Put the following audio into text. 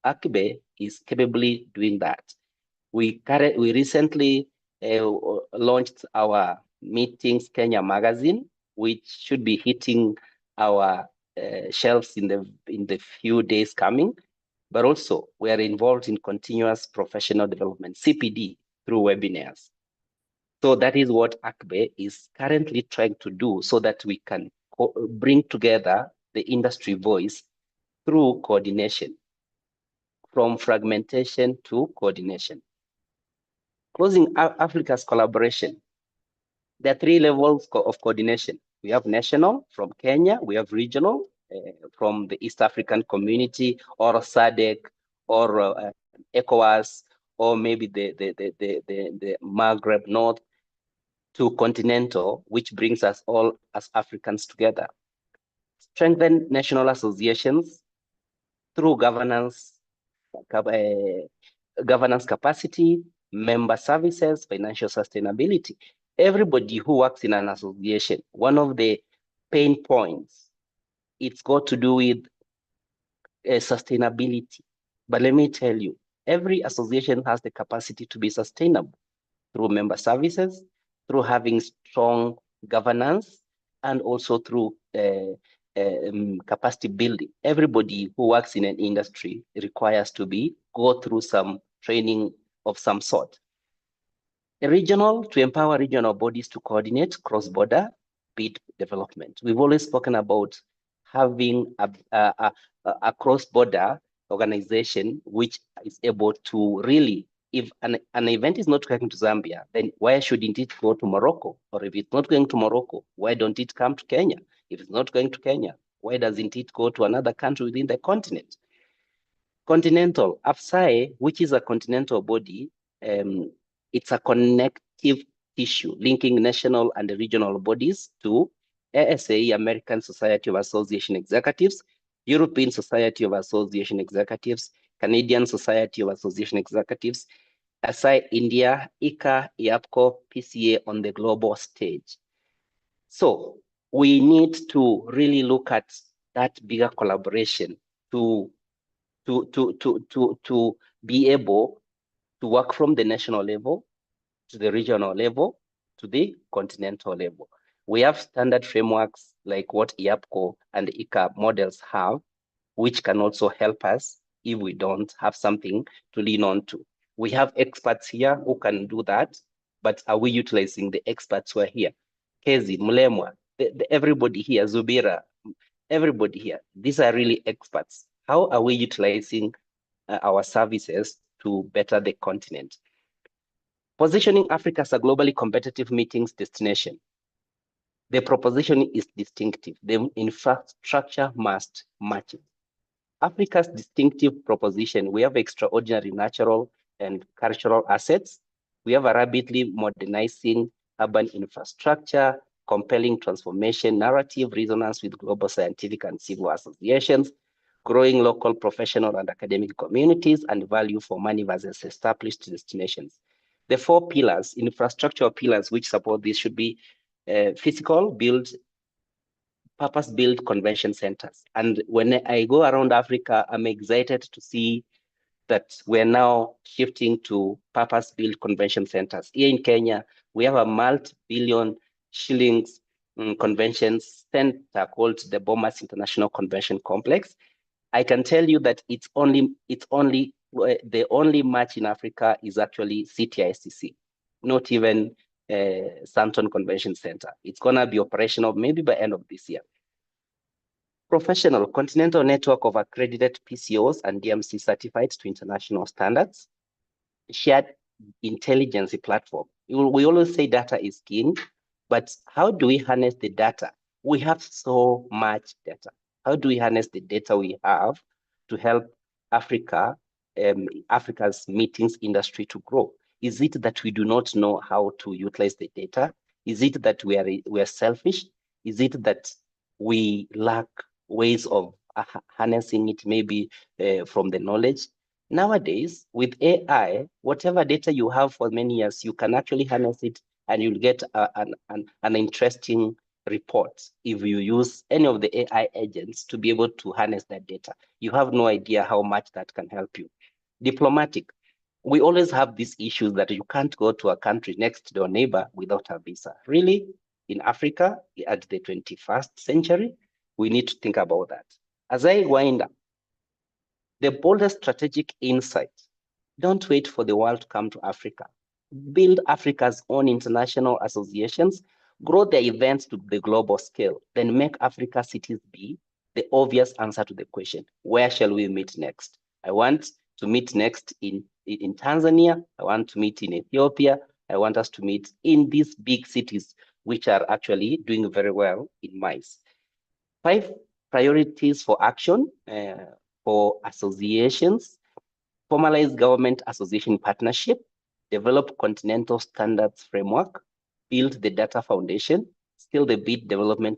ACBE is capably doing that. We recently launched our Meetings Kenya magazine, which should be hitting our shelves in the few days coming. But also, we are involved in continuous professional development, CPD, through webinars. So that is what ACBE is currently trying to do so that we can bring together the industry voice through coordination, from fragmentation to coordination. Closing Africa's collaboration. There are three levels of coordination. We have national from Kenya, we have regional from the East African community, or SADC, or ECOWAS, or maybe the Maghreb North, to continental, which brings us all as Africans together. Strengthen national associations through governance capacity, member services, financial sustainability. Everybody who works in an association, one of the pain points, it's got to do with sustainability. But let me tell you, every association has the capacity to be sustainable through member services, through having strong governance, and also through capacity building. Everybody who works in an industry requires to go through some training of some sort. Regional, to empower regional bodies to coordinate cross-border bid development. We've always spoken about having a cross-border organization which is able to really, if an event is not going to Zambia, then why shouldn't it go to Morocco? Or if it's not going to Morocco, why don't it come to Kenya? If it's not going to Kenya, why doesn't it go to another country within the continent? Continental, AFSAE, which is a continental body, it's a connective tissue linking national and regional bodies to ASA, American Society of Association Executives, European Society of Association Executives, Canadian Society of Association Executives, ASI India, ICA, IAPCO, PCA on the global stage. So we need to really look at that bigger collaboration to be able to work from the national level to the regional level to the continental level. We have standard frameworks like what IAPCO and ICA models have, which can also help us if we don't have something to lean on to. We have experts here who can do that, but are we utilizing the experts who are here? Kezi, Mulemwa, everybody here, Zubira, everybody here, these are really experts. How are we utilizing our services to better the continent? Positioning Africa as a globally competitive meetings destination. The proposition is distinctive. The infrastructure must match it. Africa's distinctive proposition, we have extraordinary natural and cultural assets. We have a rapidly modernizing urban infrastructure, compelling transformation narrative, resonance with global scientific and civil associations, growing local professional and academic communities, and value for money versus established destinations. The four pillars, infrastructural pillars which support this should be physical, purpose-built convention centers. And when I go around Africa, I'm excited to see that we're now shifting to purpose-built convention centers. Here in Kenya, we have a multi-billion shillings convention center called the Bomas International Convention Complex. I can tell you that the only match in Africa is actually CTICC, not even Santon Convention Center. It's gonna be operational maybe by end of this year. Professional continental network of accredited PCOs and DMC certified to international standards. Shared intelligence platform. We always say data is king, but how do we harness the data? We have so much data. How do we harness the data we have to help Africa's meetings industry to grow? Is it that we do not know how to utilize the data? Is it that we are selfish? Is it that we lack ways of harnessing it maybe from the knowledge? Nowadays, with AI, whatever data you have for many years, you can actually harness it and you'll get an interesting reports if you use any of the AI agents to be able to harness that data. You have no idea how much that can help you. Diplomatic. We always have these issues that you can't go to a country next door neighbor without a visa. Really, in Africa, at the 21st century, we need to think about that. As I wind up, the boldest strategic insight, don't wait for the world to come to Africa. Build Africa's own international associations, grow the events to the global scale, then make Africa cities be the obvious answer to the question, where shall we meet next? I want to meet next in Tanzania. I want to meet in Ethiopia. I want us to meet in these big cities, which are actually doing very well in MICE. 5 priorities for action for associations: formalize government association partnership, develop continental standards framework, build the data foundation, scale the bid development